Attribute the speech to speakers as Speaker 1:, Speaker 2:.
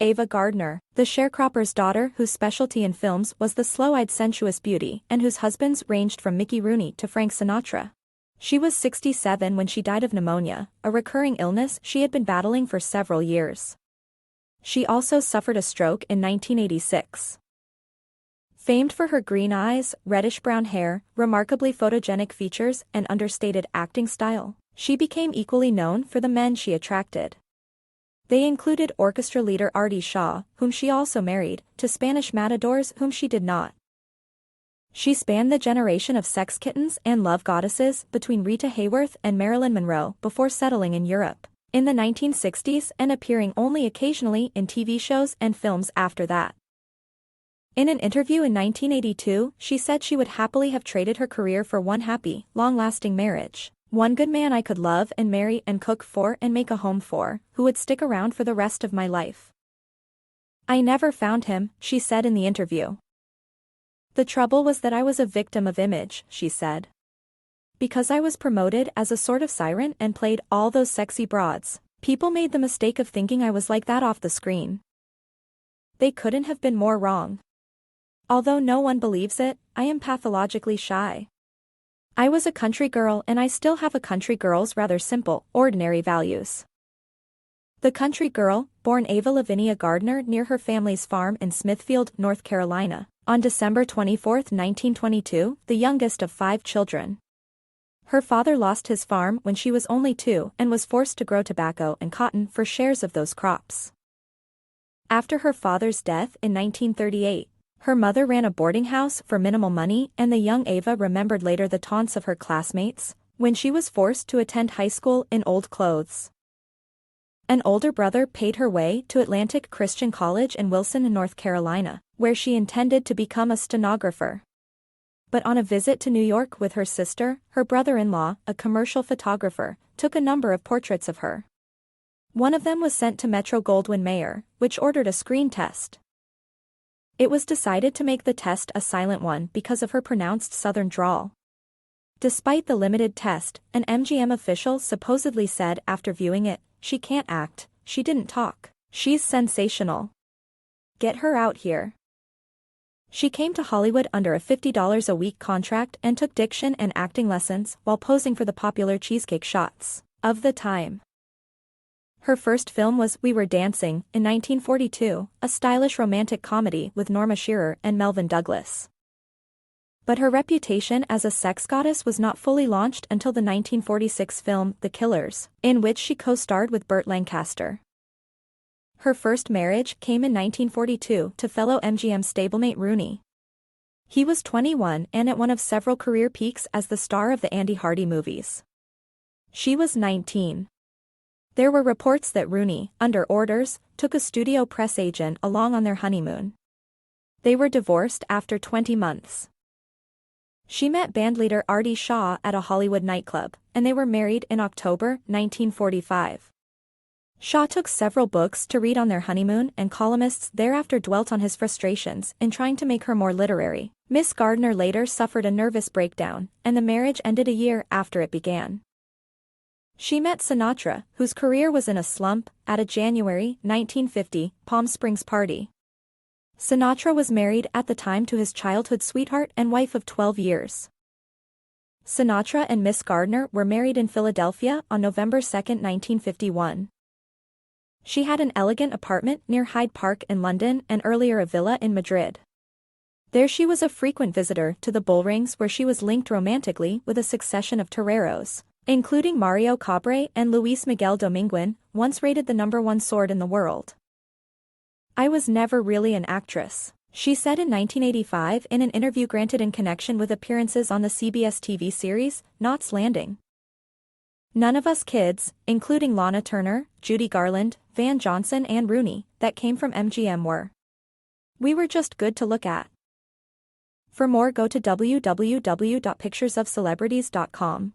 Speaker 1: Ava Gardner, the sharecropper's daughter whose specialty in films was the slow-eyed sensuous beauty and whose husbands ranged from Mickey Rooney to Frank Sinatra. She was 67 when she died of pneumonia, a recurring illness she had been battling for several years. She also suffered a stroke in 1986. Famed for her green eyes, reddish-brown hair, remarkably photogenic features, and understated acting style, she became equally known for the men she attracted. They included orchestra leader Artie Shaw, whom she also married, to Spanish matadors whom she did not. She spanned the generation of sex kittens and love goddesses between Rita Hayworth and Marilyn Monroe before settling in Europe in the 1960s and appearing only occasionally in TV shows and films after that. In an interview in 1982, she said she would happily have traded her career for one happy, long-lasting marriage. One good man I could love and marry and cook for and make a home for, who would stick around for the rest of my life. I never found him, she said in the interview. The trouble was that I was a victim of image, she said. Because I was promoted as a sort of siren and played all those sexy broads, people made the mistake of thinking I was like that off the screen. They couldn't have been more wrong. Although no one believes it, I am pathologically shy. I was a country girl and I still have a country girl's rather simple, ordinary values. The country girl, born Ava Lavinia Gardner near her family's farm in Smithfield, North Carolina, on December 24, 1922, the youngest of 5 children. Her father lost his farm when she was only 2 and was forced to grow tobacco and cotton for shares of those crops. After her father's death in 1938, her mother ran a boarding house for minimal money, and the young Ava remembered later the taunts of her classmates when she was forced to attend high school in old clothes. An older brother paid her way to Atlantic Christian College in Wilson, North Carolina, where she intended to become a stenographer. But on a visit to New York with her sister, her brother-in-law, a commercial photographer, took a number of portraits of her. One of them was sent to Metro-Goldwyn-Mayer, which ordered a screen test. It was decided to make the test a silent one because of her pronounced Southern drawl. Despite the limited test, an MGM official supposedly said after viewing it, "She can't act, she didn't talk, she's sensational. Get her out here." She came to Hollywood under a $50 a week contract and took diction and acting lessons while posing for the popular cheesecake shots of the time. Her first film was We Were Dancing, in 1942, a stylish romantic comedy with Norma Shearer and Melvyn Douglas. But her reputation as a sex goddess was not fully launched until the 1946 film The Killers, in which she co-starred with Burt Lancaster. Her first marriage came in 1942 to fellow MGM stablemate Rooney. He was 21 and at one of several career peaks as the star of the Andy Hardy movies. She was 19. There were reports that Rooney, under orders, took a studio press agent along on their honeymoon. They were divorced after 20 months. She met bandleader Artie Shaw at a Hollywood nightclub, and they were married in October 1945. Shaw took several books to read on their honeymoon, and columnists thereafter dwelt on his frustrations in trying to make her more literary. Miss Gardner later suffered a nervous breakdown, and the marriage ended a year after it began. She met Sinatra, whose career was in a slump, at a January 1950 Palm Springs party. Sinatra was married at the time to his childhood sweetheart and wife of 12 years. Sinatra and Miss Gardner were married in Philadelphia on November 2, 1951. She had an elegant apartment near Hyde Park in London and earlier a villa in Madrid. There she was a frequent visitor to the bullrings where she was linked romantically with a succession of toreros, including Mario Cabre and Luis Miguel Dominguin, once rated the #1 sword in the world. "I was never really an actress," she said in 1985 in an interview granted in connection with appearances on the CBS TV series, Knots Landing. "None of us kids, including Lana Turner, Judy Garland, Van Johnson and Rooney, that came from MGM were. We were just good to look at." For more, go to www.picturesofcelebrities.com.